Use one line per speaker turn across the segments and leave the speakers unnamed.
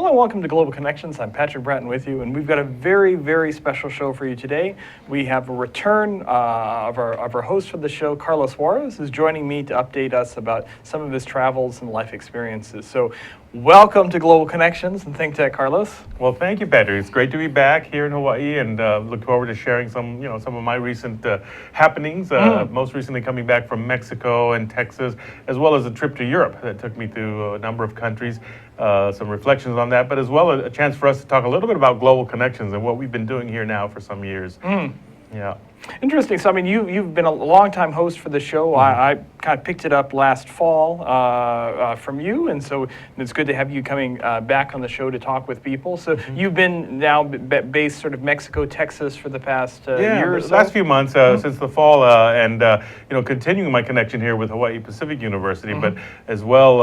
Hello and welcome to Global Connections. I'm Patrick Bratton with you, and we've got a very, very special show for you today. We have a return of our host for the show, Carlos Juarez, who's joining me to update us about some of his travels and life experiences. So welcome to Global Connections, and thank you, Carlos.
Well, thank you, Patrick. It's great to be back here in Hawaii, and look forward to sharing some of my recent happenings. Most recently, coming back from Mexico and Texas, as well as a trip to Europe that took me to a number of countries. Some reflections on that, but as well a chance for us to talk a little bit about Global Connections and what we've been doing here now for some years. Yeah.
Interesting. So, I mean, you've been a long-time host for the show. I kind of picked it up last fall from you, and so it's good to have you coming back on the show to talk with people. So, you've been now based sort of Mexico, Texas for the past year or so?
Last few months since the fall, and continuing my connection here with Hawaii Pacific University, but as well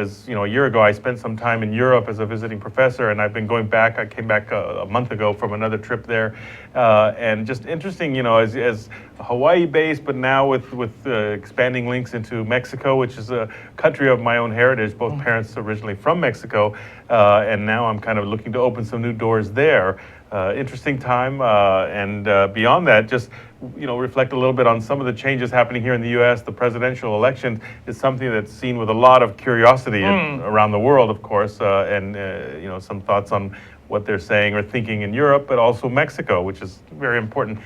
as a year ago, I spent some time in Europe as a visiting professor, and I've been going back. I came back a month ago from another trip there, and just interesting. As Hawaii-based, but now with expanding links into Mexico, which is a country of my own heritage. Both parents originally from Mexico, and now I'm kind of looking to open some new doors there. Interesting time, and beyond that, just reflect a little bit on some of the changes happening here in the U.S. The presidential election is something that's seen with a lot of curiosity around the world, of course, and some thoughts on what they're saying or thinking in Europe, but also Mexico, which is a very important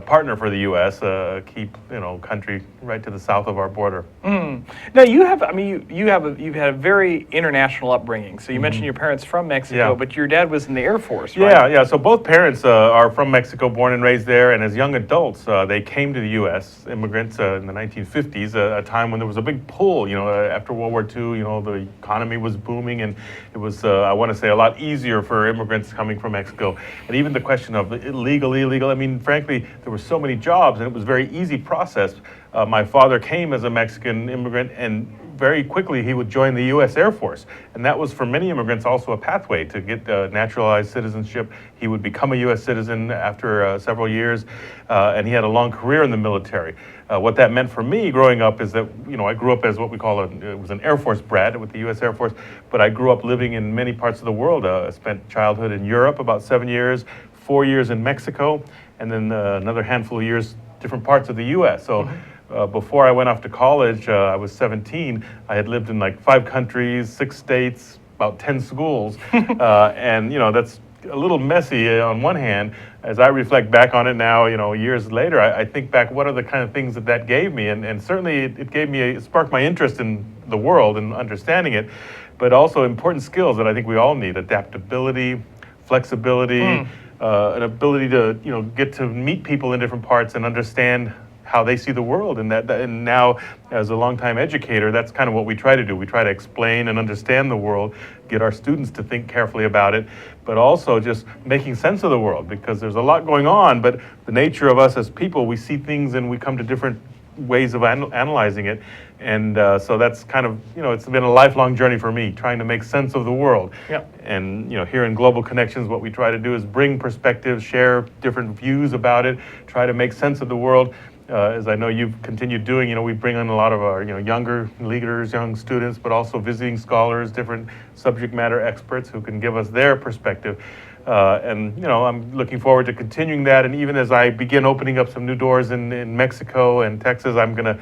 partner for the U.S., a key country right to the south of our border.
Now you've had a very international upbringing. So you mentioned your parents from Mexico, but your dad was in the Air Force, right?
Yeah. So both parents are from Mexico, born and raised there, and as young adults, they came to the U.S. immigrants in the 1950s, a time when there was a big pull. After World War II, the economy was booming, and it was, I want to say, a lot easier for immigrants coming from Mexico. And even the question of illegal. I mean, frankly, there were so many jobs, and it was a very easy process. My father came as a Mexican immigrant, and very quickly he would join the U.S. Air Force. And that was, for many immigrants, also a pathway to get naturalized citizenship. He would become a U.S. citizen after several years, and he had a long career in the military. What that meant for me growing up is that, I grew up as what we call it was an Air Force brat with the U.S. Air Force, but I grew up living in many parts of the world. I spent childhood in Europe, about 7 years, 4 years in Mexico, and then another handful of years different parts of the U.S. So before I went off to college, I was 17. I had lived in like 5 countries, 6 states, about 10 schools, and that's a little messy on one hand. As I reflect back on it now, years later, I think back, what are the kind of things that gave me? And certainly it sparked my interest in the world and understanding it, but also important skills that I think we all need: adaptability, flexibility, an ability to get to meet people in different parts and understand how they see the world. And now, as a longtime educator, that's kind of what we try to do. We try to explain and understand the world, get our students to think carefully about it, but also just making sense of the world, because there's a lot going on, but the nature of us as people, we see things and we come to different ways of analyzing it. And so that's kind of, it's been a lifelong journey for me, trying to make sense of the world. And, here in Global Connections, what we try to do is bring perspectives, share different views about it, try to make sense of the world. As I know you've continued doing, we bring in a lot of our, younger leaders, young students, but also visiting scholars, different subject matter experts who can give us their perspective. And I'm looking forward to continuing that. And even as I begin opening up some new doors in Mexico and Texas, I'm going to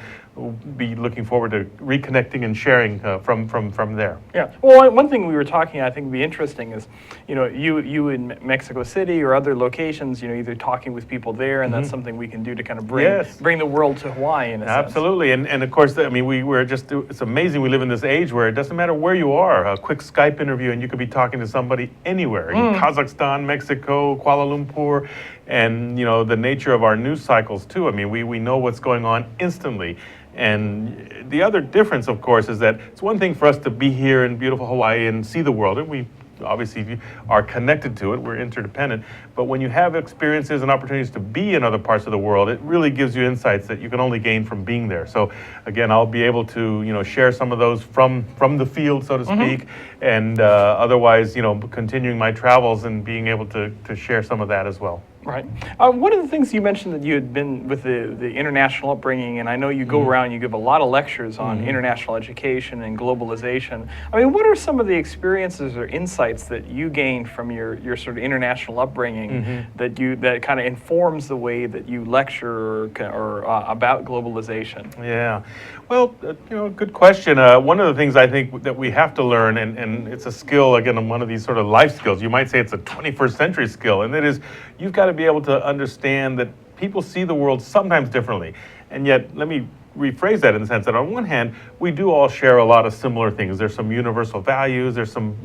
be looking forward to reconnecting and sharing from there.
Yeah. Well, one thing we were talking, I think would be interesting is, you in Mexico City or other locations, either talking with people there, and that's something we can do to kind of bring the world to Hawaii in a sense.
Absolutely. And of course, I mean, it's amazing we live in this age where it doesn't matter where you are, a quick Skype interview and you could be talking to somebody anywhere, in Kazakhstan, Mexico, Kuala Lumpur, and the nature of our news cycles too. I mean, we know what's going on instantly. And the other difference, of course, is that it's one thing for us to be here in beautiful Hawaii and see the world, and we obviously are connected to it, we're interdependent, but when you have experiences and opportunities to be in other parts of the world, it really gives you insights that you can only gain from being there. So again, I'll be able to share some of those from the field, so to speak, and otherwise continuing my travels and being able to share some of that as well.
Right. One of the things you mentioned that you had been with the international upbringing, and I know you go around, you give a lot of lectures on international education and globalization. I mean, what are some of the experiences or insights that you gained from your sort of international upbringing that kind of informs the way that you lecture or about globalization?
Yeah. Well, good question. One of the things I think that we have to learn, and it's a skill, again, one of these sort of life skills. You might say it's a 21st century skill, and that is you've got to be able to understand that people see the world sometimes differently. And yet, let me rephrase that in the sense that on one hand, we do all share a lot of similar things. There's some universal values. There's some,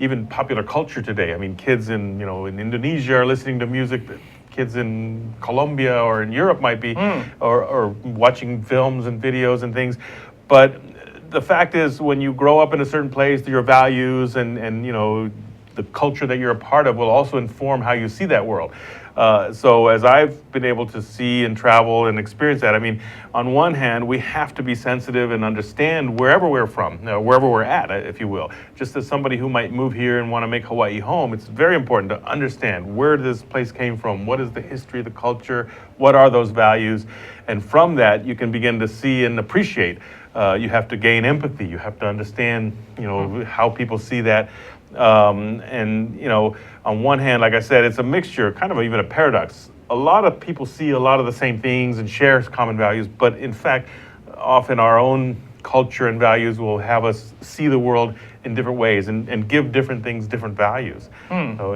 even popular culture today. I mean, kids in Indonesia are listening to music that kids in Colombia or in Europe might be, or watching films and videos and things. But the fact is, when you grow up in a certain place, your values and the culture that you're a part of will also inform how you see that world. So as I've been able to see and travel and experience that, I mean, on one hand, we have to be sensitive and understand wherever we're from, wherever we're at, if you will. Just as somebody who might move here and want to make Hawaii home, it's very important to understand where this place came from, what is the history, the culture, what are those values, and from that you can begin to see and appreciate. You have to gain empathy. You have to understand, how people see that. On one hand, like I said, it's a mixture, kind of even a paradox. A lot of people see a lot of the same things and share common values, but in fact, often our own culture and values will have us see the world in different ways and give different things different values. So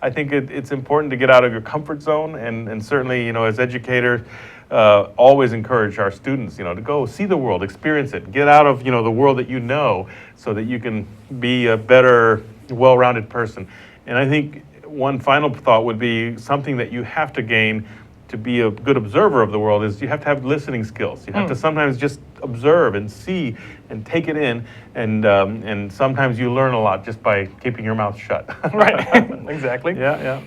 I think it's important to get out of your comfort zone, and certainly, as educators, always encourage our students, to go see the world, experience it, get out of, the world that so that you can be a better, well-rounded person. And I think one final thought would be something that you have to gain to be a good observer of the world is you have to have listening skills. You have to sometimes just observe and see and take it in, and sometimes you learn a lot just by keeping your mouth shut.
Right, exactly.
Yeah.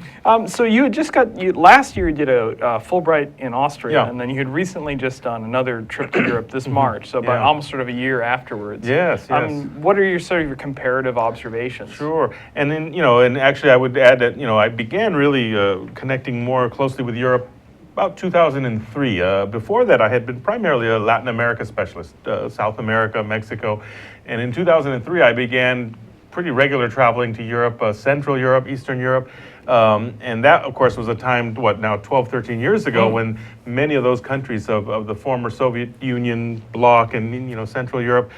So you had just last year you did a Fulbright in Austria,
Yeah.
and then you had recently just done another trip to Europe this March, so about
Yeah.
almost sort of a year afterwards.
Yes.
What are your comparative observations?
Sure. And then, and actually I would add that, I began really connecting more closely with Europe about 2003. Before that, I had been primarily a Latin America specialist, South America, Mexico. And in 2003, I began pretty regular traveling to Europe, Central Europe, Eastern Europe. And that, of course, was a time, 12, 13 years ago, when many of those countries of the former Soviet Union bloc and, Central Europe,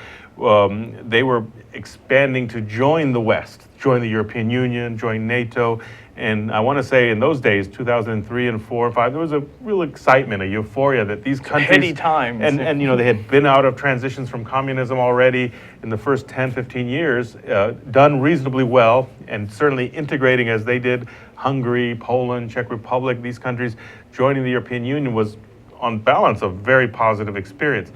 they were expanding to join the West, join the European Union, join NATO. And I want to say in those days, 2003 and 4 and 5, there was a real excitement, a euphoria that these countries...
Heady times.
And they had been out of transitions from communism already in the first 10, 15 years, done reasonably well, and certainly integrating as they did. Hungary, Poland, Czech Republic, these countries joining the European Union was, on balance, a very positive experience.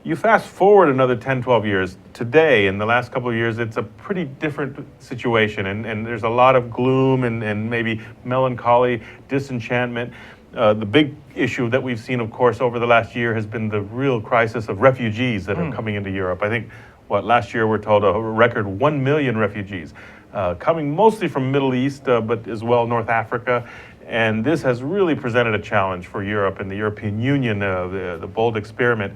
You fast forward another 10, 12 years, today, in the last couple of years, it's a pretty different situation, and there's a lot of gloom and maybe melancholy, disenchantment. The big issue that we've seen, of course, over the last year has been the real crisis of refugees that are coming into Europe. I think, last year we're told a record 1 million refugees, coming mostly from Middle East, but as well North Africa. And this has really presented a challenge for Europe and the European Union, the bold experiment.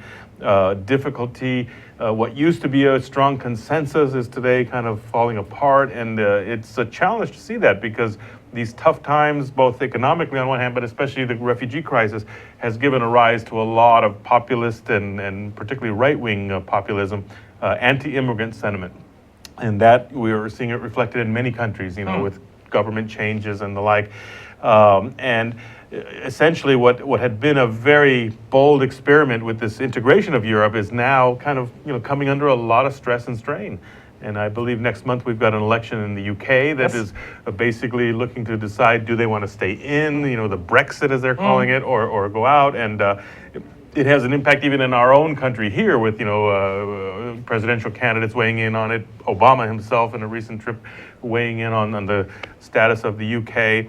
Difficulty, what used to be a strong consensus is today kind of falling apart. And it's a challenge to see that, because these tough times, both economically on one hand, but especially the refugee crisis, has given a rise to a lot of populist and particularly right-wing populism, anti-immigrant sentiment. And that we are seeing it reflected in many countries, with government changes and the like. And essentially what had been a very bold experiment with this integration of Europe is now kind of coming under a lot of stress and strain. And I believe next month we've got an election in the UK that is basically looking to decide, do they want to stay in, the Brexit as they're calling it, or go out. And it has an impact even in our own country here with, presidential candidates weighing in on it. Obama himself in a recent trip weighing in on the status of the UK.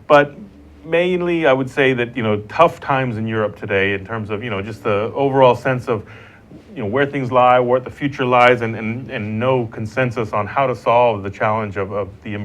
But mainly I would say that, tough times in Europe today in terms of, just the overall sense of, where things lie, where the future lies, and no consensus on how to solve the challenge of the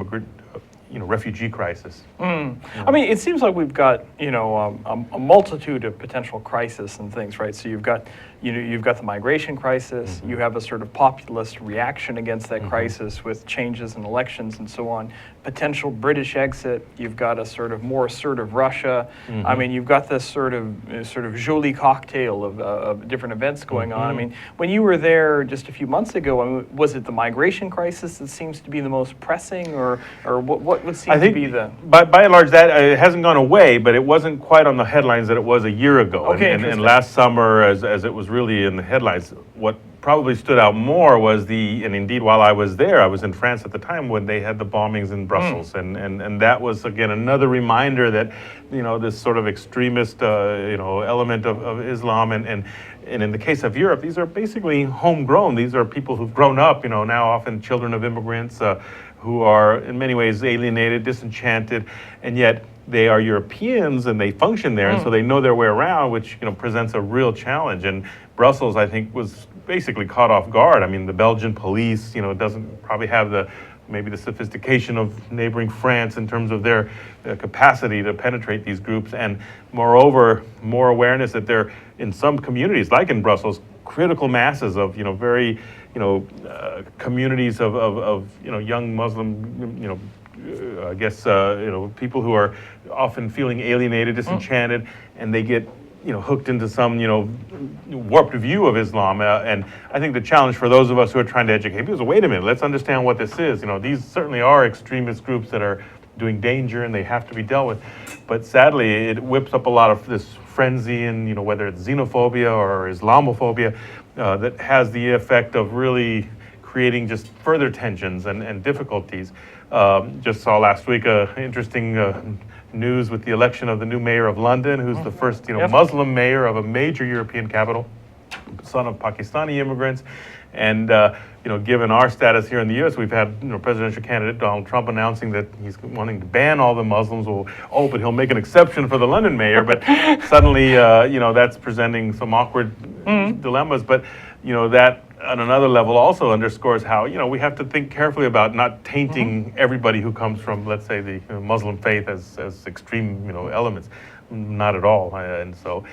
refugee crisis.
I mean, it seems like we've got a multitude of potential crises and things, right? So you've got the migration crisis. You have a sort of populist reaction against that crisis with changes in elections and so on. Potential British exit. You've got a sort of more assertive Russia. I mean, you've got this sort of jolie cocktail of different events going on. I mean, when you were there just a few months ago, I mean, was it the migration crisis that seems to be the most pressing, or what would seem to be the?
By and large, that it hasn't gone away, but it wasn't quite on the headlines that it was a year ago.
Okay,
and last summer, as it was really in the headlines, what probably stood out more was and indeed while I was there, I was in France at the time when they had the bombings in Brussels, and that was again another reminder that this sort of extremist element of Islam, and in the case of Europe, these are basically homegrown. These are people who've grown up, now often children of immigrants who are in many ways alienated, disenchanted, and yet they are Europeans and they function there, and so they know their way around, which presents a real challenge. And Brussels, I think, was basically caught off guard. I mean, the Belgian police, doesn't probably have maybe the sophistication of neighboring France in terms of their capacity to penetrate these groups, and moreover, more awareness that they're in some communities, like in Brussels, critical masses of very communities of young Muslim I guess people who are often feeling alienated, disenchanted, and they get hooked into some warped view of Islam, and I think the challenge for those of us who are trying to educate people is, wait a minute, let's understand what this is. These certainly are extremist groups that are doing danger, and they have to be dealt with. But sadly, it whips up a lot of this frenzy, and whether it's xenophobia or Islamophobia, that has the effect of really creating just further tensions and difficulties. Just saw last week interesting news with the election of the new mayor of London, who's the first Muslim mayor of a major European capital, son of Pakistani immigrants. And given our status here in the U.S., we've had presidential candidate Donald Trump announcing that he's wanting to ban all the Muslims. But he'll make an exception for the London mayor. But suddenly, that's presenting some awkward dilemmas. But that on another level also underscores how we have to think carefully about not tainting everybody who comes from, let's say, the Muslim faith as extreme elements. Not at all. And so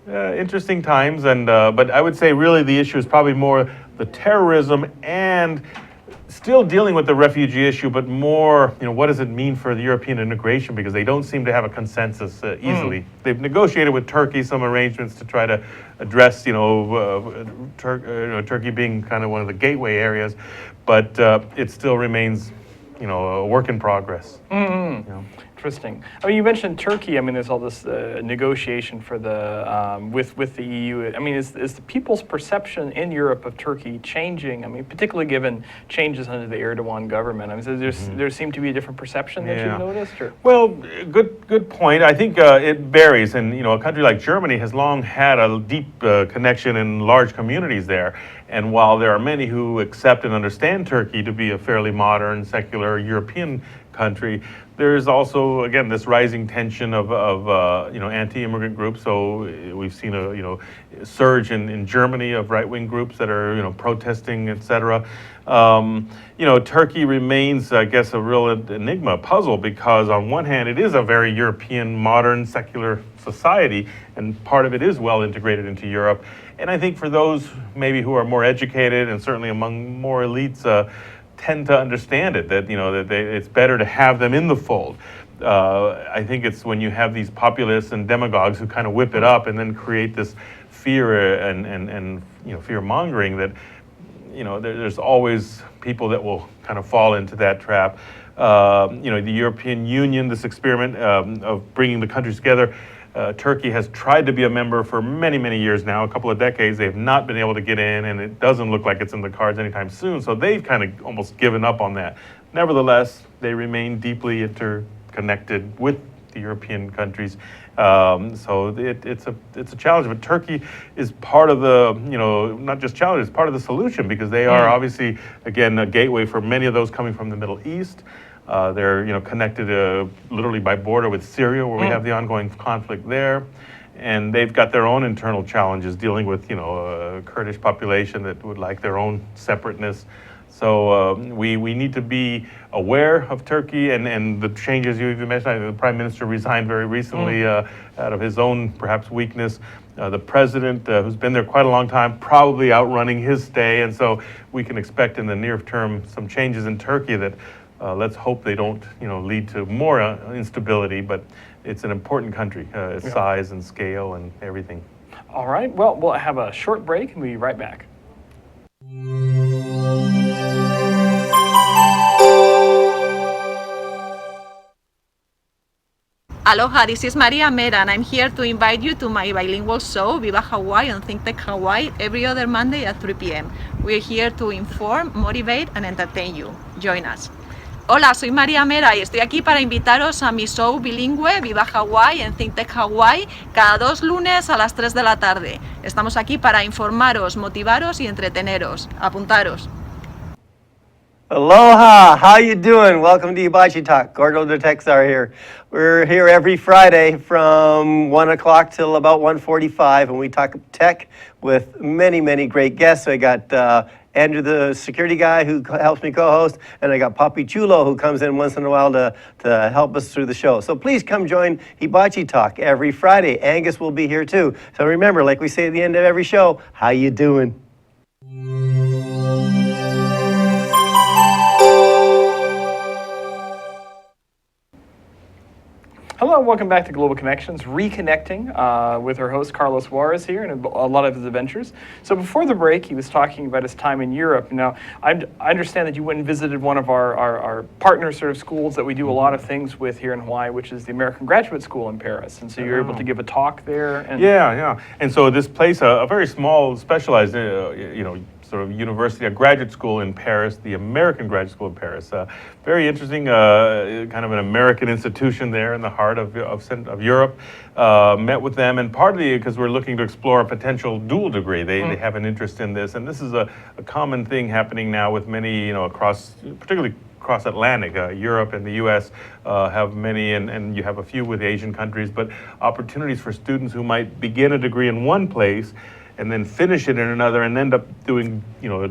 interesting times, and but I would say really the issue is probably more the terrorism and still dealing with the refugee issue, but more what does it mean for the European integration, because they don't seem to have a consensus easily. They've negotiated with Turkey some arrangements to try to address Turkey being kind of one of the gateway areas, but it still remains a work in progress.
Interesting. I mean, you mentioned Turkey. I mean, there's all this negotiation for the with the EU. I mean, is the people's perception in Europe of Turkey changing? I mean, particularly given changes under the Erdogan government. I mean, there seem to be a different perception that you've noticed? Or?
Well, good point. I think it varies, and a country like Germany has long had a deep connection in large communities there. And while there are many who accept and understand Turkey to be a fairly modern, secular European country, there is also, again, this rising tension of anti-immigrant groups. So we've seen a surge in Germany of right-wing groups that are protesting, etc. Turkey remains, I guess, a real enigma, a puzzle, because on one hand it is a very European, modern, secular society, and part of it is well integrated into Europe. And I think for those maybe who are more educated, and certainly among more elites, tend to understand it, that it's better to have them in the fold. I think it's when you have these populists and demagogues who kind of whip it up and then create this fear and fear mongering, that there's always people that will kind of fall into that trap. The European Union, this experiment of bringing the countries together. Turkey has tried to be a member for many, many years now, a couple of decades. They have not been able to get in, and it doesn't look like it's in the cards anytime soon. So they've kind of almost given up on that. Nevertheless, they remain deeply interconnected with the European countries. So it's a challenge. But Turkey is part of the, not just challenge, it's part of the solution, because they are obviously, again, a gateway for many of those coming from the Middle East. They're connected literally by border with Syria, where we have the ongoing conflict there, and they've got their own internal challenges dealing with a Kurdish population that would like their own separateness. So we need to be aware of Turkey and the changes you even mentioned. The Prime Minister resigned very recently out of his own perhaps weakness. The president, who's been there quite a long time, probably outrunning his stay, and so we can expect in the near term some changes in Turkey that let's hope they don't lead to more instability. But it's an important country, its size and scale and everything.
All right. Well, we'll have a short break and we'll be right back.
Aloha, this is Maria Mera, and I'm here to invite you to my bilingual show, Viva Hawaii on Think Tech Hawaii, every other Monday at 3 p.m. We're here to inform, motivate, and entertain you. Join us. Hola, soy María Mera y estoy aquí para invitaros a mi show bilingüe Viva Hawaii en Think Tech Hawaii cada 2 lunes a las 3 de la tarde. Estamos aquí para informaros, motivaros y entreteneros. Apuntaros.
Aloha, how you doing? Welcome to Hibachi Talk. Gordo the Texar here. We're here every Friday from 1 o'clock till about 1:45, and we talk tech with many, many great guests. I got Andrew, the security guy who helps me co-host, and I got Papi Chulo who comes in once in a while to help us through the show. So please come join Hibachi Talk every Friday. Angus will be here too. So remember, like we say at the end of every show, how you doing?
Hello and welcome back to Global Connections, Reconnecting with our host Carlos Juarez here and a lot of his adventures. So before the break, he was talking about his time in Europe. Now, I understand that you went and visited one of our partner sort of schools that we do a lot of things with here in Hawaii, which is the American Graduate School in Paris. And so you're able to give a talk there. And
Yeah. And so this place, a very small, specialized, sort of university, a graduate school in Paris, the American Graduate School in Paris. Very interesting, kind of an American institution there in the heart of Europe. Met with them, and partly because we're looking to explore a potential dual degree. They have an interest in this, and this is a common thing happening now with many, particularly across Atlantic. Europe and the U.S. Have many, and you have a few with Asian countries, but opportunities for students who might begin a degree in one place and then finish it in another and end up doing,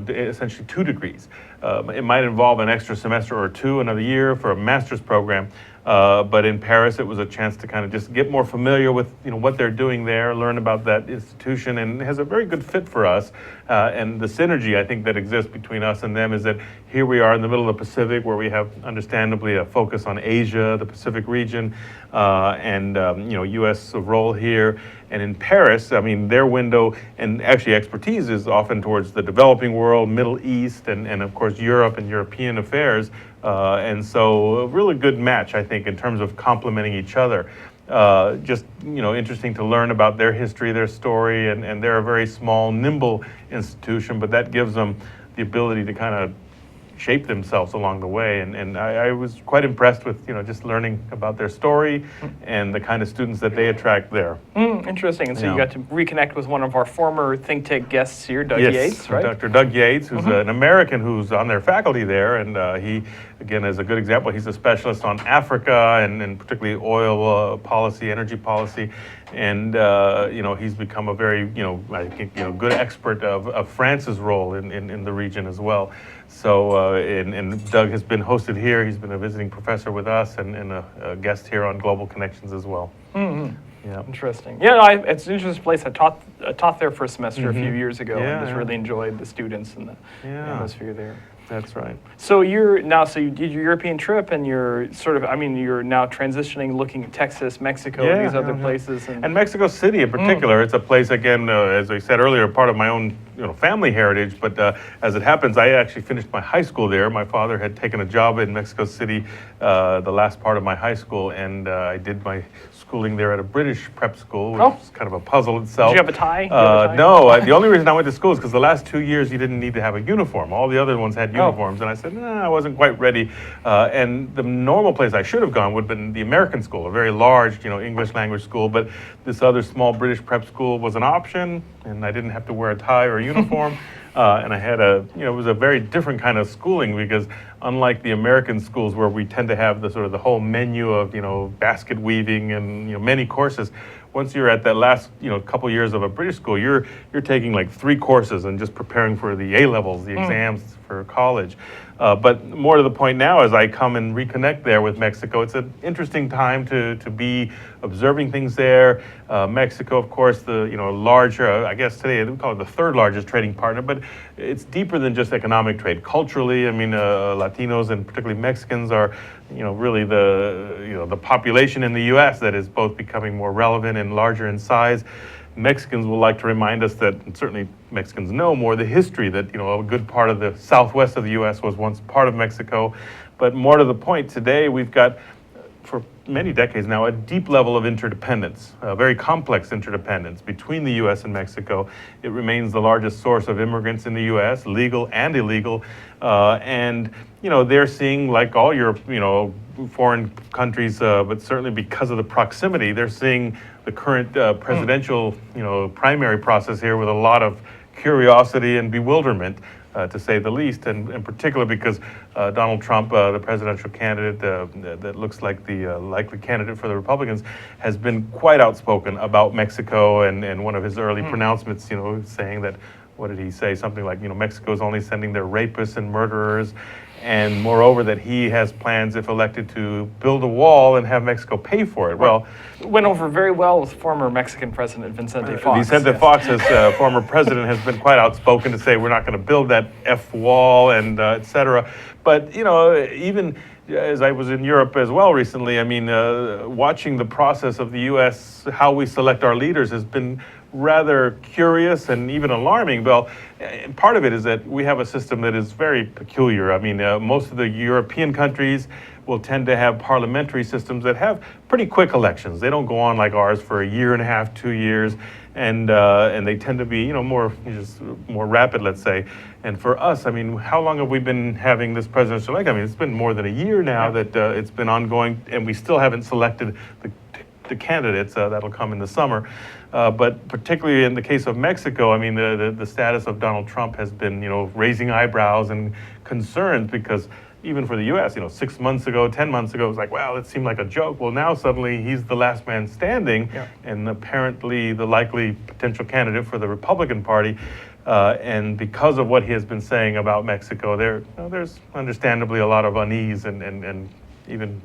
essentially 2 degrees. It might involve an extra semester or 2, another year for a master's program. But in Paris, it was a chance to kind of just get more familiar with, what they're doing there, learn about that institution, and it has a very good fit for us. And the synergy, I think, that exists between us and them is that here we are in the middle of the Pacific, where we have, understandably, a focus on Asia, the Pacific region, and U.S. role here. And in Paris, their window and actually expertise is often towards the developing world, Middle East, and of course Europe and European affairs. And so a really good match, I think, in terms of complementing each other. Just, interesting to learn about their history, their story, and they're a very small, nimble institution, but that gives them the ability to kind of shape themselves along the way. And I was quite impressed with, just learning about their story and the kind of students that they attract there.
Interesting. And so you got to reconnect with one of our former Think Tech guests here, Doug Yates, right?
Dr. Doug Yates, who's an American who's on their faculty there. And he, again, is a good example. He's a specialist on Africa and particularly oil policy, energy policy. And, he's become a very, I think, good expert of France's role in the region as well. So, and Doug has been hosted here. He's been a visiting professor with us and a guest here on Global Connections as well. Yeah.
Interesting. Yeah, it's an interesting place. I taught there for a semester a few years ago, and just really enjoyed the students and the atmosphere there.
That's right.
So you did your European trip, and you're sort of, you're now transitioning, looking at Texas, Mexico, these other places.
And Mexico City in particular, it's a place, again, as I said earlier, part of my own family heritage, but as it happens, I actually finished my high school there. My father had taken a job in Mexico City the last part of my high school, and I did my schooling there at a British prep school, which was kind of a puzzle itself.
Did you have a tie?
No, the only reason I went to school is because the last 2 years you didn't need to have a uniform. All the other ones had uniforms, and I said, I wasn't quite ready. And the normal place I should have gone would have been the American school, a very large, English language school, but this other small British prep school was an option, and I didn't have to wear a tie or a uniform. And I had it was a very different kind of schooling because unlike the American schools where we tend to have the sort of the whole menu of, basket weaving and, many courses. Once you're at that last, couple years of a British school, you're taking like 3 courses and just preparing for the A levels, the exams for college. But more to the point now, as I come and reconnect there with Mexico, it's an interesting time to be observing things there. Mexico, of course, the large, I guess today we call it the 3rd largest trading partner, but it's deeper than just economic trade. Culturally, I mean, Latinos and particularly Mexicans are, really the population in the U.S. that is both becoming more relevant and larger in size. Mexicans will like to remind us that, and certainly Mexicans know more, the history that, a good part of the southwest of the U.S. was once part of Mexico. But more to the point, today we've got, for many decades now, a deep level of interdependence, a very complex interdependence between the U.S. and Mexico. It remains the largest source of immigrants in the U.S., legal and illegal. And, they're seeing, like all Europe, foreign countries, but certainly because of the proximity, they're seeing the current presidential, primary process here with a lot of curiosity and bewilderment, to say the least, and in particular because Donald Trump, the presidential candidate that looks like the likely candidate for the Republicans, has been quite outspoken about Mexico, and one of his early pronouncements, saying that, what did he say? Something like, Mexico's only sending their rapists and murderers. And moreover, that he has plans, if elected, to build a wall and have Mexico pay for it. Well,
it went over very well with former Mexican President Vicente Fox.
Vicente Fox, as former president, has been quite outspoken to say we're not going to build that F wall and et cetera. But, even as I was in Europe as well recently, I mean, watching the process of the U.S., how we select our leaders has been rather curious and even alarming. Well, part of it is that we have a system that is very peculiar. I mean, most of the European countries will tend to have parliamentary systems that have pretty quick elections. They don't go on like ours for a year and a half, 2 years, and they tend to be, more rapid, let's say. And for us, I mean, how long have we been having this presidential election? I mean, it's been more than a year now that it's been ongoing, and we still haven't selected the candidates. That'll come in the summer. But particularly in the case of Mexico, I mean, the status of Donald Trump has been, raising eyebrows and concerns, because even for the U.S., 6 months ago, 10 months ago, it was like, wow, it seemed like a joke. Well, now suddenly he's the last man standing, and apparently the likely potential candidate for the Republican Party. And because of what he has been saying about Mexico, there's understandably a lot of unease and even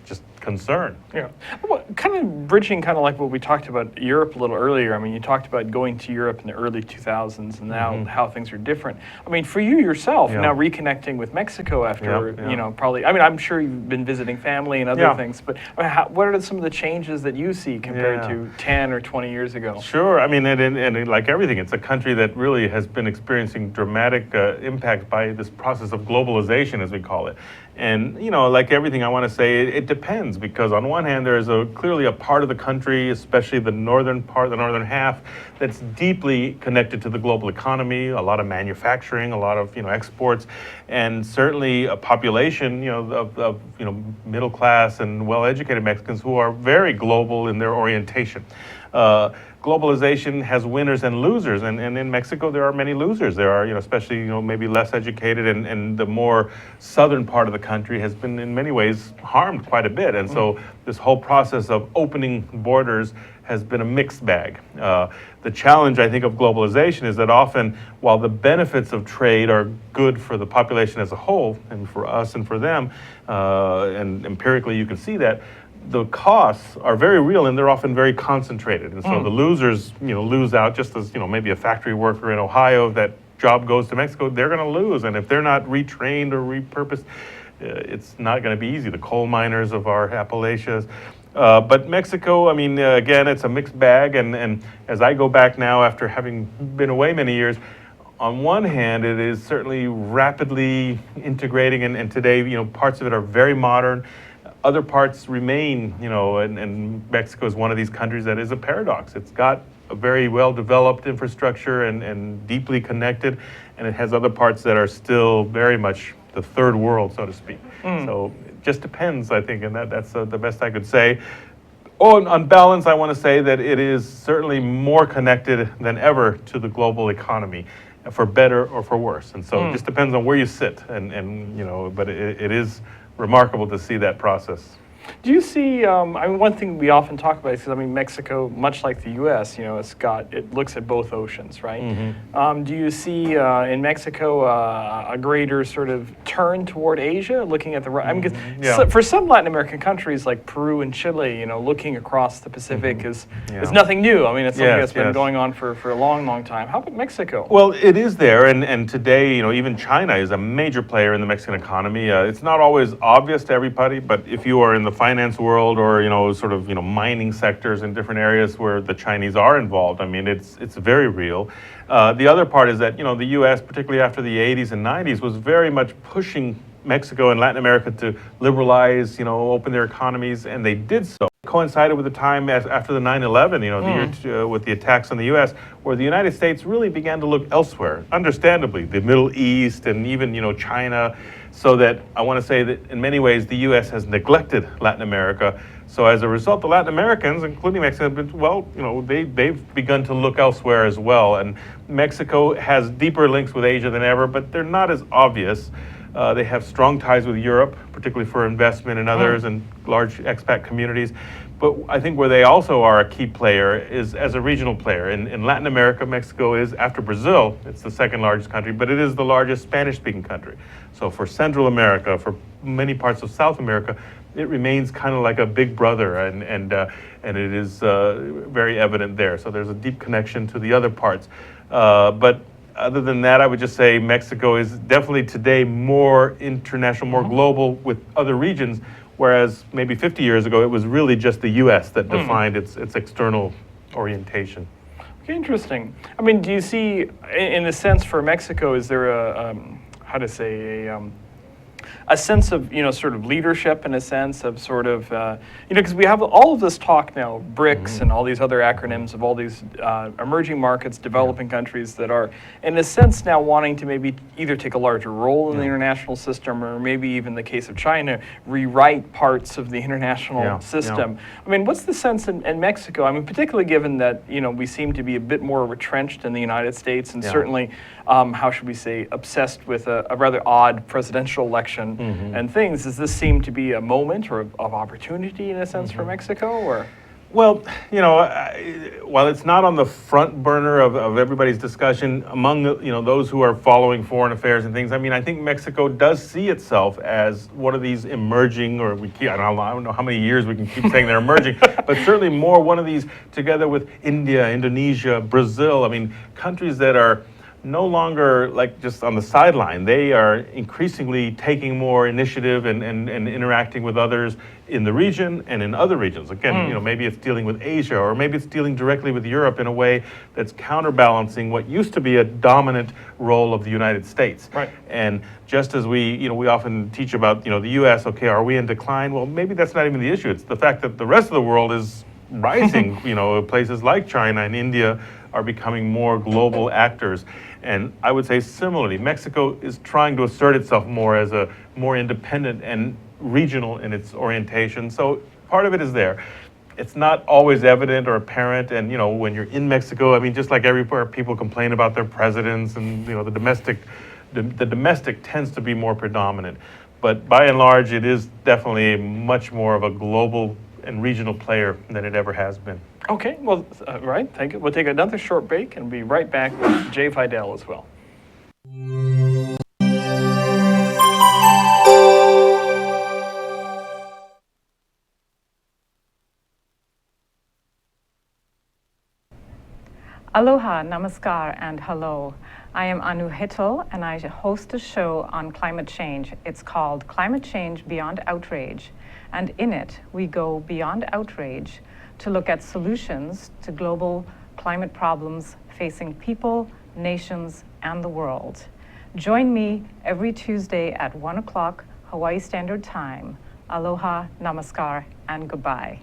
just concern.
Yeah. Well, kind of bridging kind of like what we talked about Europe a little earlier. I mean, you talked about going to Europe in the early 2000s and now how things are different. I mean, for you yourself, now reconnecting with Mexico after, probably, I mean, I'm sure you've been visiting family and other things, but what are some of the changes that you see compared to 10 or 20 years ago?
Sure. I mean, and like everything, it's a country that really has been experiencing dramatic impact by this process of globalization, as we call it. And, like everything, I want to say it depends, because on one hand, there is clearly a part of the country, especially the northern part, the northern half, that's deeply connected to the global economy, a lot of manufacturing, a lot of, exports, and certainly a population, of middle class and well-educated Mexicans who are very global in their orientation. Globalization has winners and losers, and in Mexico there are many losers. There are, especially, maybe less educated, and the more southern part of the country has been in many ways harmed quite a bit. And so this whole process of opening borders has been a mixed bag. The challenge, I think, of globalization is that often, while the benefits of trade are good for the population as a whole, and for us and for them, and empirically you can see that, the costs are very real, and they're often very concentrated. And so the losers, lose out, just as, maybe a factory worker in Ohio, if that job goes to Mexico, they're going to lose. And if they're not retrained or repurposed, it's not going to be easy. The coal miners of our Appalachias. But Mexico, I mean, again, it's a mixed bag. And as I go back now, after having been away many years, on one hand, it is certainly rapidly integrating, and today, parts of it are very modern. Other parts remain, and Mexico is one of these countries that is a paradox. It's got a very well-developed infrastructure and deeply connected, and it has other parts that are still very much the third world, so to speak. So it just depends, I think, and that's the best I could say. On balance, I want to say that it is certainly more connected than ever to the global economy. for better or for worse. And so it just depends on where you sit, and you know, but it is remarkable to see that process.
Do you see, I mean, one thing we often talk about is, I mean, Mexico, much like the U.S., you know, it looks at both oceans, right? Do you see in Mexico a greater sort of turn toward Asia, looking at the, I mean, because for some Latin American countries like Peru and Chile, you know, looking across the Pacific is nothing new. I mean, it's something that's been going on for a long, long time. How about Mexico?
Well, it is there, and today, you know, even China is a major player in the Mexican economy. It's not always obvious to everybody, but if you are in the finance world or, you know, sort of, you know, mining sectors in different areas where the Chinese are involved, I mean, it's very real. The other part is that, you know, the U.S., particularly after the 80s and 90s, was very much pushing Mexico and Latin America to liberalize, you know, open their economies, and they did so. It coincided with the time after the 9/11, you know, the year with the attacks on the U.S., where the United States really began to look elsewhere, understandably, the Middle East and even, you know, China, so that I want to say that in many ways the U.S. has neglected Latin America. So as a result, the Latin Americans, including Mexico, have been, well, you know, they've begun to look elsewhere as well. And Mexico has deeper links with Asia than ever, but they're not as obvious. They have strong ties with Europe, particularly for investment and others, and large expat communities. But I think where they also are a key player is as a regional player. In Latin America, Mexico is, after Brazil, it's the second largest country, but it is the largest Spanish-speaking country. So for Central America, for many parts of South America, it remains kind of like a big brother, and it is very evident there. So there's a deep connection to the other parts. But other than that, I would just say Mexico is definitely today more international, more global with other regions, whereas maybe 50 years ago, it was really just the U.S. that defined its external orientation.
Okay, interesting. I mean, do you see, in a sense for Mexico, is there a sense of, you know, sort of leadership, in a sense of sort of, you know, because we have all of this talk now, BRICS and all these other acronyms of all these emerging markets, developing countries that are, in a sense, now wanting to maybe either take a larger role in the international system, or maybe even the case of China, rewrite parts of the international system. I mean, what's the sense in Mexico? I mean, particularly given that, you know, we seem to be a bit more retrenched in the United States, and certainly, how should we say, obsessed with a rather odd presidential election and things. Does this seem to be a moment or of opportunity, in a sense, for Mexico, or?
Well, you know, while it's not on the front burner of everybody's discussion among you know, those who are following foreign affairs and things, I mean, I think Mexico does see itself as one of these emerging, or I don't know how many years we can keep saying they're emerging, but certainly more one of these, together with India, Indonesia, Brazil. I mean, countries that are no longer like just on the sideline. They are increasingly taking more initiative and interacting with others in the region and in other regions. Again, you know, maybe it's dealing with Asia, or maybe it's dealing directly with Europe in a way that's counterbalancing what used to be a dominant role of the United States.
Right.
And just as we often teach about, you know, the U.S., okay, are we in decline? Well, maybe that's not even the issue. It's the fact that the rest of the world is rising. You know, places like China and India are becoming more global actors. And I would say similarly, Mexico is trying to assert itself more as a more independent and regional in its orientation. So part of it is there. It's not always evident or apparent. And, you know, when you're in Mexico, I mean, just like everywhere, people complain about their presidents, and, you know, the domestic tends to be more predominant. But by and large, it is definitely much more of a global and regional player than it ever has been.
Okay, well, right, thank you. We'll take another short break and be right back with Jay Fidel as well.
Aloha, namaskar, and hello. I am Anu Hittel, and I host a show on climate change. It's called Climate Change Beyond Outrage, and in it, we go beyond outrage to look at solutions to global climate problems facing people, nations, and the world. Join me every Tuesday at 1 o'clock Hawaii Standard Time. Aloha, namaskar, and goodbye.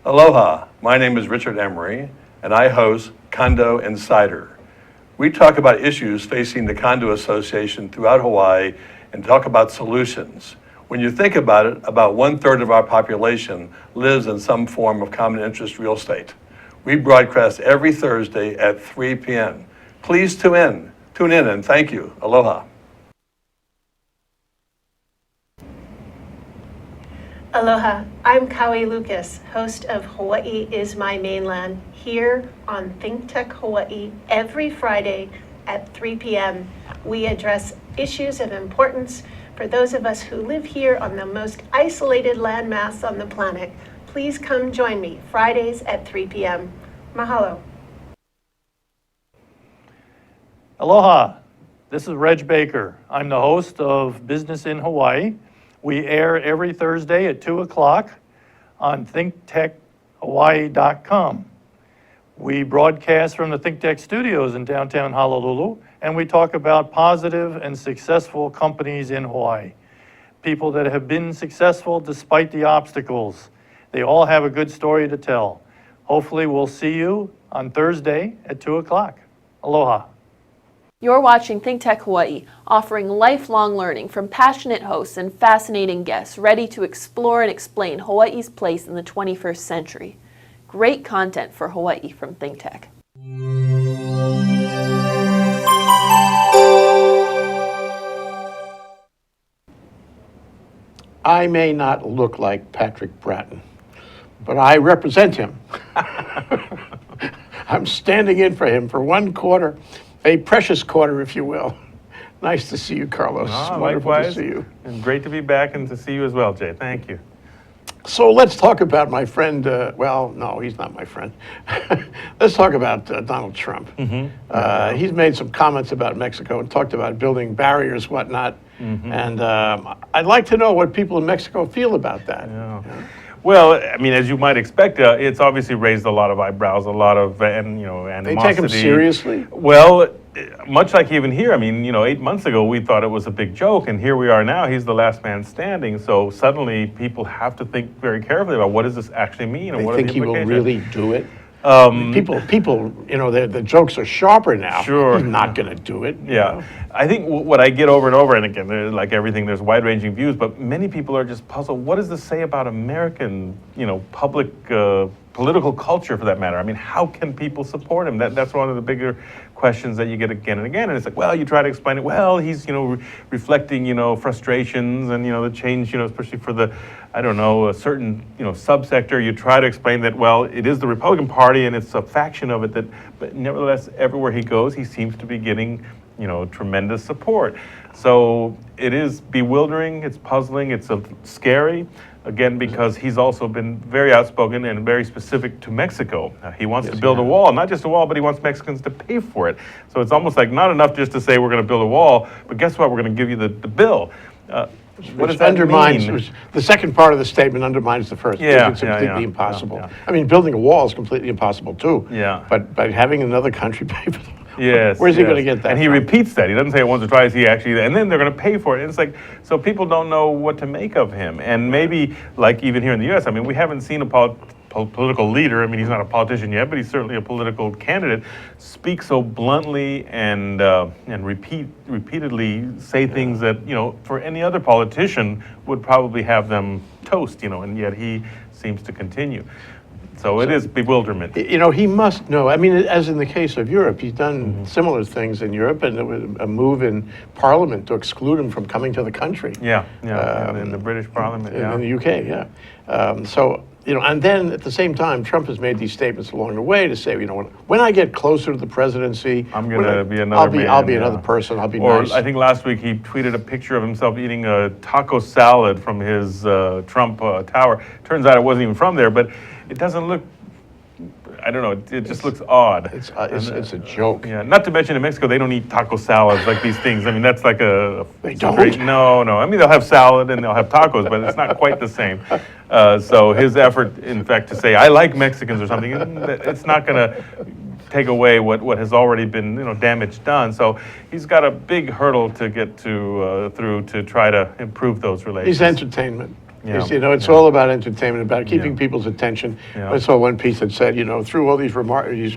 Aloha, my name is Richard Emery, and I host Condo Insider. We talk about issues facing the condo association throughout Hawaii and talk about solutions. When you think about it, about 1/3 of our population lives in some form of common interest real estate. We broadcast every Thursday at 3 p.m. Please tune in, and thank you. Aloha.
Aloha, I'm Kaui Lucas, host of Hawaii is My Mainland, here on Think Tech Hawaii every Friday at 3 p.m. We address issues of importance for those of us who live here on the most isolated landmass on the planet. Please come join me Fridays at 3 p.m. Mahalo.
Aloha, this is Reg Baker. I'm the host of Business in Hawaii. We air every Thursday at 2 o'clock on thinktechhawaii.com. We broadcast from the ThinkTech studios in downtown Honolulu, and we talk about positive and successful companies in Hawaii. People that have been successful despite the obstacles. They all have a good story to tell. Hopefully we'll see you on Thursday at 2 o'clock. Aloha.
You're watching Think Tech Hawaii, offering lifelong learning from passionate hosts and fascinating guests ready to explore and explain Hawaii's place in the 21st century. Great content for Hawaii from Think Tech.
I may not look like Patrick Bratton, but I represent him. I'm standing in for him for 1 quarter. A precious quarter, if you will. Nice to see you, Carlos. Wonderful
Likewise.
to see you.
And great to be back and to see you as well, Jay. Thank you.
So let's talk about my friend, well, no, he's not my friend. Let's talk about Donald Trump. He's made some comments about Mexico and talked about building barriers, whatnot. And I'd like to know what people in Mexico feel about that.
Yeah. Well, I mean, as you might expect, it's obviously raised a lot of eyebrows, a lot of animosity.
They take him seriously?
Well, much like even here, I mean, 8 months ago we thought it was a big joke, and here we are now. He's the last man standing. So suddenly people have to think very carefully about what does this actually mean, and
They
what
think
are the
he will
implications.
really do it? People, the jokes are sharper now.
Sure.
He's not going to do it. you
Yeah,
know?
I think what I get over and over, and again, like everything, there's wide-ranging views, but many people are just puzzled. What does this say about American, public political culture, for that matter? I mean, how can people support him? That's one of the bigger questions that you get again and again. And it's like, well, you try to explain it. Well, he's reflecting frustrations and the change, especially for the, I don't know, a certain subsector. You try to explain that, well, it is the Republican Party and it's a faction of it but nevertheless, everywhere he goes, he seems to be getting tremendous support. So it is bewildering, it's puzzling, it's scary, again, because he's also been very outspoken and very specific to Mexico. He wants to build a wall, not just a wall, but he wants Mexicans to pay for it. So it's almost like not enough just to say we're going to build a wall, but guess what, we're going to give you the bill. What does that
undermines,
mean?
the second part of the statement undermines the first.
Yeah,
It's completely impossible.
yeah.
I mean, building a wall is completely impossible too.
Yeah.
But by having another country pay for the
Yes.
where's he
yes.
going to get that
And he
from?
repeats that. He doesn't say it once or twice. He actually, and then they're going to pay for it. And it's like, so people don't know what to make of him. And maybe, like even here in the U.S., I mean, we haven't seen a political leader. I mean, he's not a politician yet, but he's certainly a political candidate. Speak so bluntly and repeatedly say things that for any other politician would probably have them toast. And yet he seems to continue. So it is bewilderment.
He must know. I mean, as in the case of Europe, he's done similar things in Europe, and there was a move in Parliament to exclude him from coming to the country.
Yeah, in the British Parliament,
In the UK, yeah. And then at the same time, Trump has made these statements along the way to say, when I get closer to the presidency,
I'm going to be another man.
I'll be another person. I'll be nice.
I think last week he tweeted a picture of himself eating a taco salad from his Trump tower. Turns out it wasn't even from there, but it doesn't look, I don't know, it just looks odd.
It's a joke.
Yeah, not to mention in Mexico, they don't eat taco salads like these things. I mean, that's like
They don't?
No. I mean, they'll have salad and they'll have tacos, but it's not quite the same. So his effort, in fact, to say, I like Mexicans or something, it's not going to take away what has already been, damage done. So he's got a big hurdle to get through to try to improve those relations.
He's entertainment.
Yeah.
It's all about entertainment, about keeping people's attention.
Yeah.
I saw one piece that said, through all these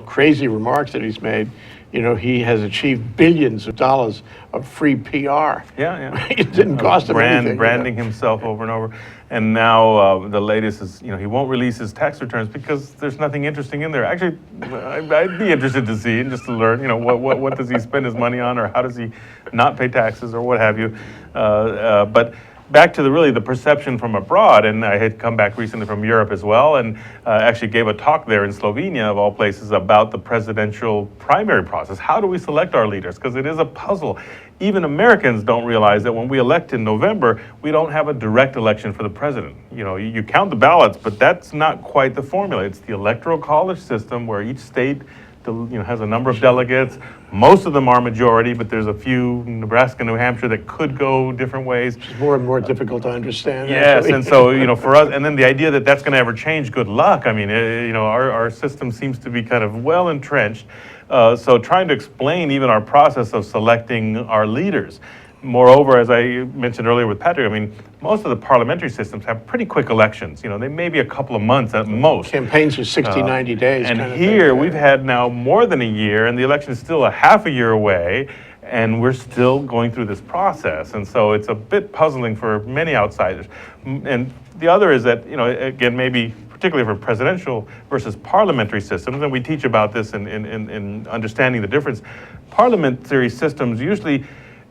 crazy remarks that he's made, he has achieved billions of dollars of free PR.
Yeah.
It didn't cost him anything.
Branding himself over and over. And now the latest is, he won't release his tax returns because there's nothing interesting in there. Actually, I'd be interested to see and just to learn, what does he spend his money on, or how does he not pay taxes, or what have you. But back to the perception from abroad, and I had come back recently from Europe as well, and actually gave a talk there in Slovenia, of all places, about the presidential primary process. How do we select our leaders? Because it is a puzzle. Even Americans don't realize that when we elect in November, we don't have a direct election for the president. You count the ballots, but that's not quite the formula. It's the electoral college system where each state has a number of delegates. Most of them are majority, but there's a few, Nebraska, New Hampshire, that could go different ways.
It's more and more difficult to understand.
Yes,
actually.
and so, for us, and then the idea that that's going to ever change, good luck. I mean, our system seems to be kind of well entrenched. So trying to explain even our process of selecting our leaders. Moreover, as I mentioned earlier with Patrick, I mean, most of the parliamentary systems have pretty quick elections. They may be a couple of months at most.
Campaigns are 60, 90 days.
And
kind of
here
thing.
we've had now more than a year, and the election is still a half a year away, and we're still going through this process. And so it's a bit puzzling for many outsiders. And the other is that, again, maybe particularly for presidential versus parliamentary systems, and we teach about this in understanding the difference. Parliamentary systems usually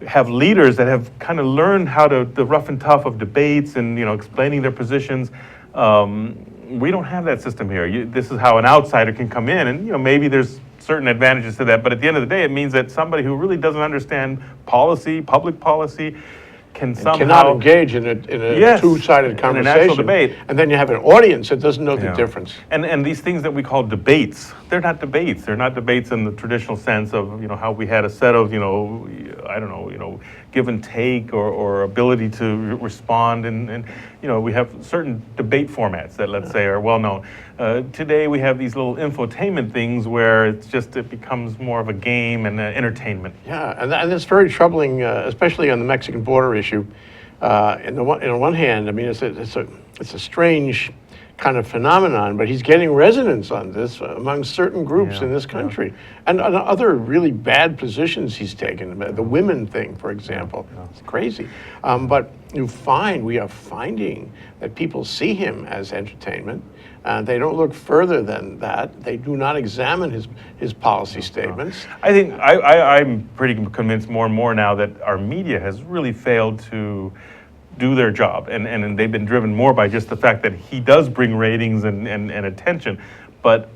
have leaders that have kind of learned how to the rough and tough of debates and explaining their positions. We don't have that system here. This is how an outsider can come in, and maybe there's certain advantages to that, but at the end of the day, it means that somebody who really doesn't understand policy, public policy, cannot
engage in a two-sided conversation.
In an actual debate.
And then you have an audience that doesn't know the difference.
And these things that we call debates, they're not debates. They're not debates in the traditional sense of, how we had a set of, give and take or ability to respond. And we have certain debate formats that, let's say, are well known. Today we have these little infotainment things where it becomes more of a game and entertainment.
Yeah, and it's very troubling, especially on the Mexican border issue. On the one hand, I mean, it's a strange kind of phenomenon, but he's getting resonance on this among certain groups in this country. And on other really bad positions he's taken, the women thing, for example. It's crazy. But we are finding that people see him as entertainment. They don't look further than that. They do not examine his policy statements.
I think I'm pretty convinced more and more now that our media has really failed to do their job, and they've been driven more by just the fact that he does bring ratings and attention. But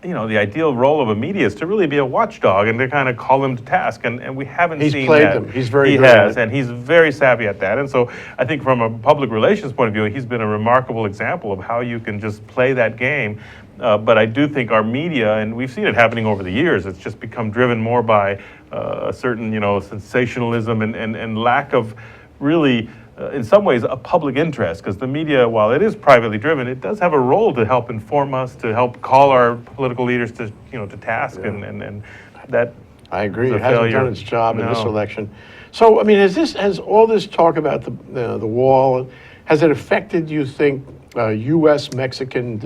the ideal role of a media is to really be a watchdog and to kind of call them to task, and we haven't seen that.
He's played them. He's very good
at it.
and
he's very savvy at that. And so I think from a public relations point of view, he's been a remarkable example of how you can just play that game. But I do think our media, and we've seen it happening over the years, it's just become driven more by a certain sensationalism and lack of really in some ways a public interest, because the media, while it is privately driven, it does have a role to help inform us, to help call our political leaders to task, and that
I agree.
is a
It hasn't
failure.
done its job in this
No.
election. So, I mean, has all this talk about the wall, has it affected, you think, U.S.-Mexican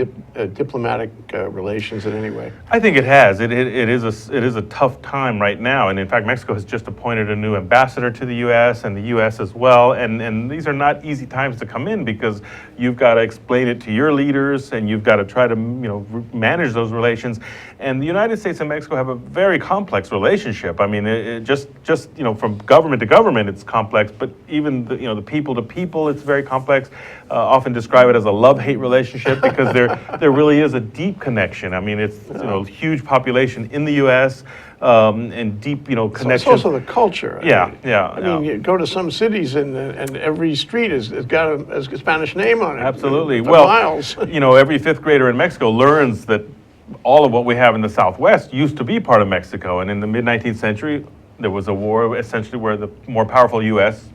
diplomatic relations in any way?
I think it has. It is a tough time right now, and in fact, Mexico has just appointed a new ambassador to the U.S. and the U.S. as well. And these are not easy times to come in, because you've got to explain it to your leaders, and you've got to try to manage those relations. And the United States and Mexico have a very complex relationship. I mean, it just from government to government, it's complex. But even the people to people, it's very complex. Often describe it as a love-hate relationship, because there really is a deep connection. I mean, it's huge population in the U.S. And deep connection.
It's also the culture.
I
mean, you go to some cities and every street has got a Spanish name on it.
Absolutely.
For
Well,
miles.
Every fifth grader in Mexico learns that all of what we have in the Southwest used to be part of Mexico. And in the mid-19th century, there was a war essentially where the more powerful U.S.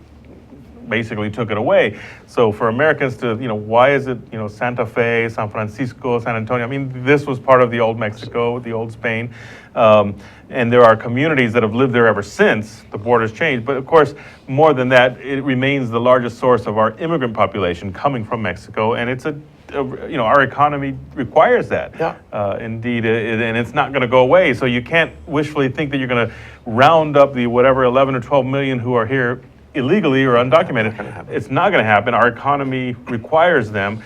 basically took it away. So for Americans to, why is it, Santa Fe, San Francisco, San Antonio? I mean, this was part of the old Mexico, the old Spain. And there are communities that have lived there ever since the borders changed. But of course, more than that, it remains the largest source of our immigrant population coming from Mexico. And it's a our economy requires that.
Yeah.
Indeed, and it's not going to go away. So you can't wishfully think that you're going to round up the whatever 11 or 12 million who are here illegally or undocumented. It's not going to happen. Our economy requires them.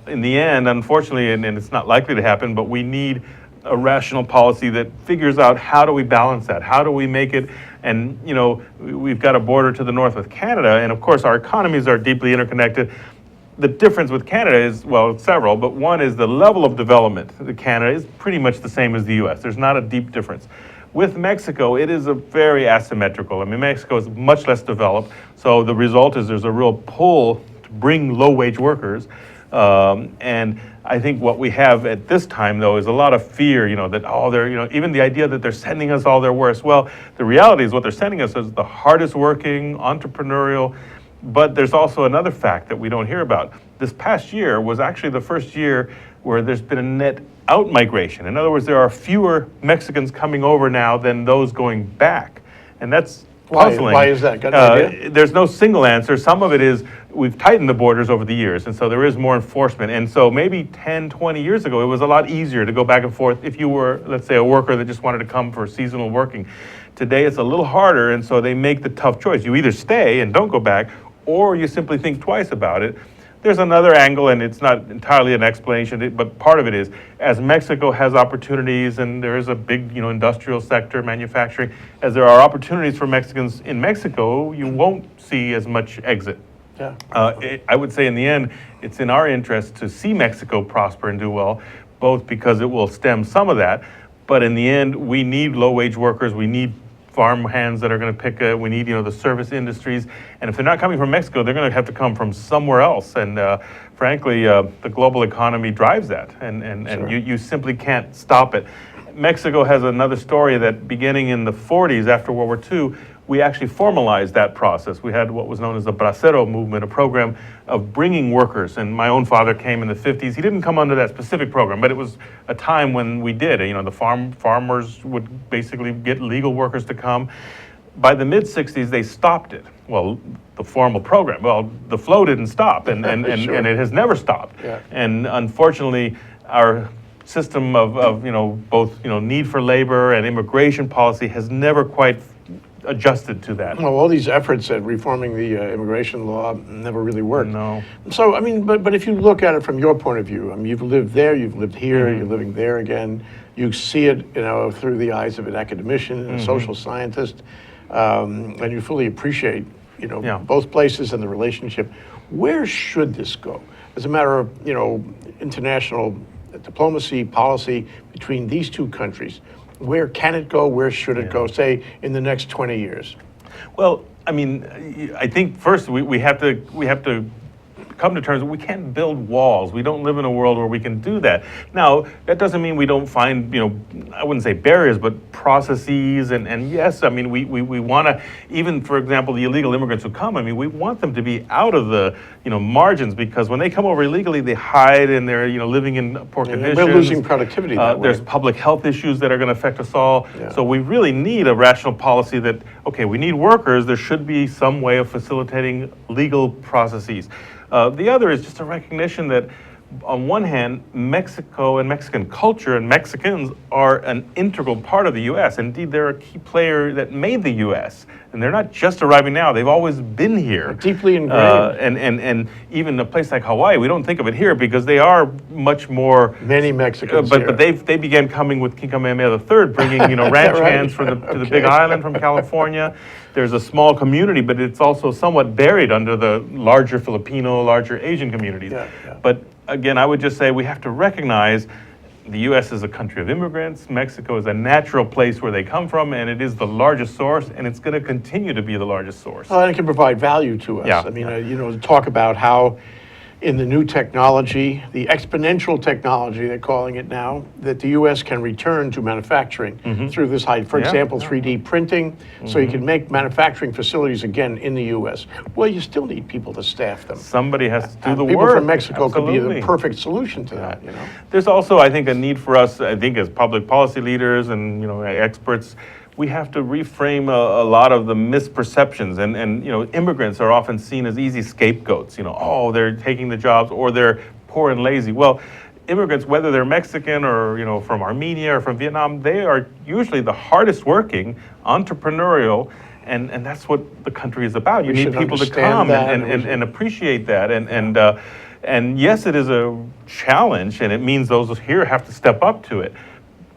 In the end, unfortunately, and it's not likely to happen, but we need a rational policy that figures out how do we balance that? How do we make it? And, we've got a border to the north with Canada, and of course our economies are deeply interconnected. The difference with Canada is, well, several, but one is the level of development. Canada is pretty much the same as the US. There's not a deep difference. With Mexico, it is a very asymmetrical. I mean, Mexico is much less developed, so the result is there's a real pull to bring low-wage workers. And I think what we have at this time, though, is a lot of fear, that, they're, even the idea that they're sending us all their worst. Well, the reality is what they're sending us is the hardest working, entrepreneurial, but there's also another fact that we don't hear about. This past year was actually the first year where there's been a net out-migration. In other words, there are fewer Mexicans coming over now than those going back. And that's puzzling.
Why is that? Got an idea?
There's no single answer. Some of it is we've tightened the borders over the years, and so there is more enforcement. And so maybe 10, 20 years ago, it was a lot easier to go back and forth if you were, let's say, a worker that just wanted to come for seasonal working. Today, it's a little harder, and so they make the tough choice. You either stay and don't go back, or you simply think twice about it. There's another angle, and it's not entirely an explanation, but part of it is, as Mexico has opportunities, and there is a big, industrial sector, manufacturing, as there are opportunities for Mexicans in Mexico, you won't see as much exit.
Yeah.
I would say in the end, it's in our interest to see Mexico prosper and do well, both because it will stem some of that, but in the end, we need low-wage workers, we need farm hands that are going to pick we need, the service industries. And if they're not coming from Mexico, they're going to have to come from somewhere else. And frankly, the global economy drives that. And
Sure.
you simply can't stop it. Mexico has another story that beginning in the 40s, after World War II, we actually formalized that process. We had what was known as the Bracero movement, a program of bringing workers. And my own father came in the 50s. He didn't come under that specific program, but it was a time when we did. The farmers would basically get legal workers to come. By the mid-60s, they stopped it. Well, the formal program. Well, the flow didn't stop, and
Sure.
and it has never stopped.
Yeah.
And unfortunately, our system of both need for labor and immigration policy has never quite adjusted to that.
Well, all these efforts at reforming the immigration law never really worked.
No.
So, I mean, but if you look at it from your point of view, I mean, you've lived there, you've lived here,
Mm-hmm.
you're living there again. You see it, through the eyes of an academician and a social scientist, and you fully appreciate,
Yeah.
both places and the relationship. Where should this go? As a matter of, international diplomacy, policy between these two countries, where can it go? Where should it go, say, in the next 20 years?
Well, I mean, I think first we have to come to terms that we can't build walls. We don't live in a world where we can do that. Now, that doesn't mean we don't find, I wouldn't say barriers, but processes. And yes, I mean, we want to, even, for example, the illegal immigrants who come, I mean, we want them to be out of the, margins, because when they come over illegally, they hide and they're, living in poor conditions.
We're losing productivity that way.
There's public health issues that are going to affect us all.
Yeah.
So we really need a rational policy that, okay, we need workers, there should be some way of facilitating legal processes. The other is just a recognition that, on one hand, Mexico and Mexican culture and Mexicans are an integral part of the U.S. Indeed, they're a key player that made the U.S. And they're not just arriving now, they've always been here.
Deeply ingrained.
And even a place like Hawaii, we don't think of it here because they are much more...
Many Mexicans
but
here.
they began coming with King Kamehameha III, bringing ranch
right?
hands to the Big Island from California. There's a small community, but it's also somewhat buried under the larger Filipino, larger Asian communities.
Yeah.
But again, I would just say we have to recognize the U.S. is a country of immigrants. Mexico is a natural place where they come from, and it is the largest source, and it's going to continue to be the largest source.
Well, and it can provide value to us.
Yeah.
I mean, to talk about how in the new technology, the exponential technology, they're calling it now, that the U.S. can return to manufacturing through this height. For
Yeah.
example, 3D printing, so you can make manufacturing facilities again in the U.S. Well, you still need people to staff them.
Somebody has to do
And
the
people
work.
from Mexico could be
Absolutely.
the perfect solution to that,
There's also, I think, a need for us, I think, as public policy leaders and experts, we have to reframe a lot of the misperceptions. And immigrants are often seen as easy scapegoats. They're taking the jobs, or they're poor and lazy. Well, immigrants, whether they're Mexican or from Armenia or from Vietnam, they are usually the hardest working, entrepreneurial, and that's what the country is about. You
We
need
should
people to
understand
come
that,
and appreciate that. And yes, it is a challenge, and it means those here have to step up to it.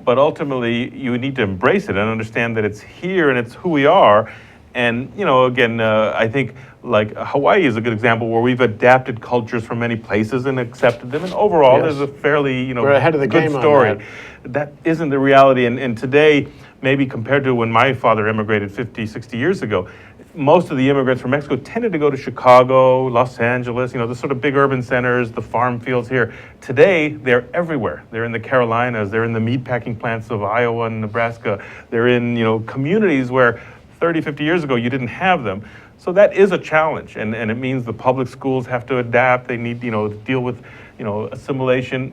But ultimately, you need to embrace it and understand that it's here and it's who we are. And again, I think like Hawaii is a good example where we've adapted cultures from many places and accepted them. And overall,
Yes.
there's a fairly
We're ahead of the
good
game on
story.
that.
That isn't the reality. And today, maybe compared to when my father immigrated 50, 60 years ago, most of the immigrants from Mexico tended to go to Chicago, Los Angeles, the sort of big urban centers, the farm fields here. Today, they're everywhere. They're in the Carolinas, they're in the meatpacking plants of Iowa and Nebraska. They're in, communities where 30, 50 years ago you didn't have them. So that is a challenge, and it means the public schools have to adapt. They need, to deal with, assimilation.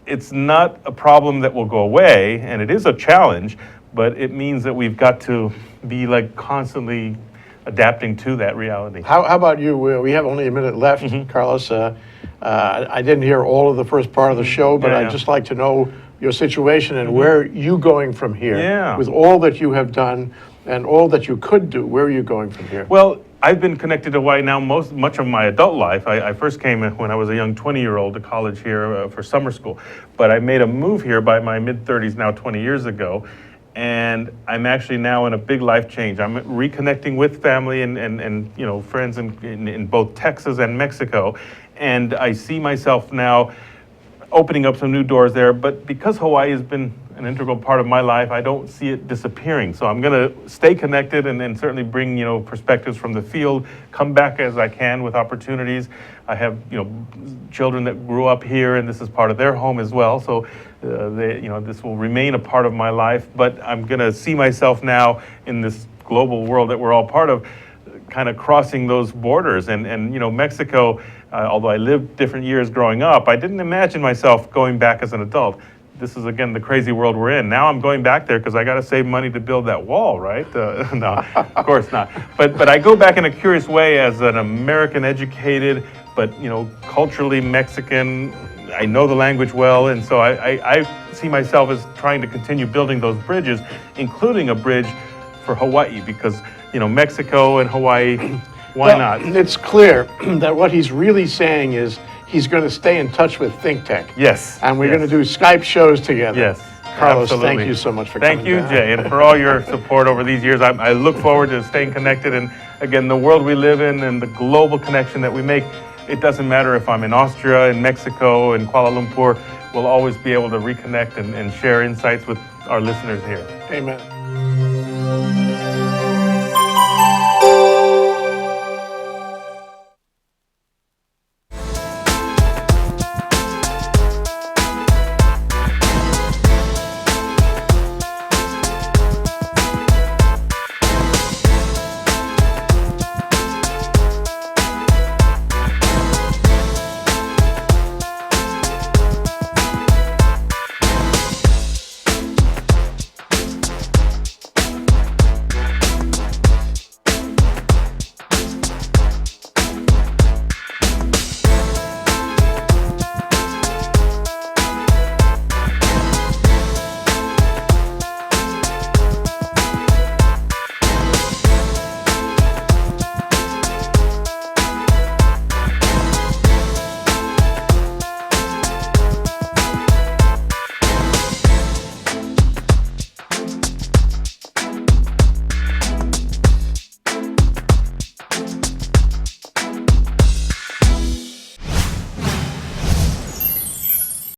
It's not a problem that will go away, and it is a challenge, but it means that we've got to be like constantly adapting to that reality.
How about you? We have only a minute left, Carlos. I didn't hear all of the first part of the show, but
Yeah,
I'd just like to know your situation and where you going from here.
Yeah.
With all that you have done and all that you could do, where are you going from here?
Well, I've been connected to Hawaii now much of my adult life. I first came when I was a young 20-year-old to college here for summer school. But I made a move here by my mid-30s now 20 years ago. And I'm actually now in a big life change. I'm reconnecting with family and friends in both Texas and Mexico. And I see myself now opening up some new doors there. But because Hawaii has been an integral part of my life, I don't see it disappearing. So I'm going to stay connected and certainly bring perspectives from the field, come back as I can with opportunities. I have children that grew up here, and this is part of their home as well. So this will remain a part of my life. But I'm going to see myself now in this global world that we're all part of, kind of crossing those borders. And Mexico, although I lived different years growing up, I didn't imagine myself going back as an adult. This is, again, the crazy world we're in. Now I'm going back there because I got to save money to build that wall, right? No, of course not. But I go back in a curious way as an American educated, but culturally Mexican. I know the language well, and so I see myself as trying to continue building those bridges, including a bridge for Hawaii, because Mexico and Hawaii, why not?
It's clear that what he's really saying is he's going to stay in touch with ThinkTech.
Yes.
And we're
yes.
going to do Skype shows together.
Yes.
Carlos,
absolutely.
thank you so much for coming
Thank you,
down.
Jay, and for all your support over these years. I look forward to staying connected. And again, the world we live in and the global connection that we make, it doesn't matter if I'm in Austria, in Mexico, in Kuala Lumpur, we'll always be able to reconnect and share insights with our listeners here.
Amen.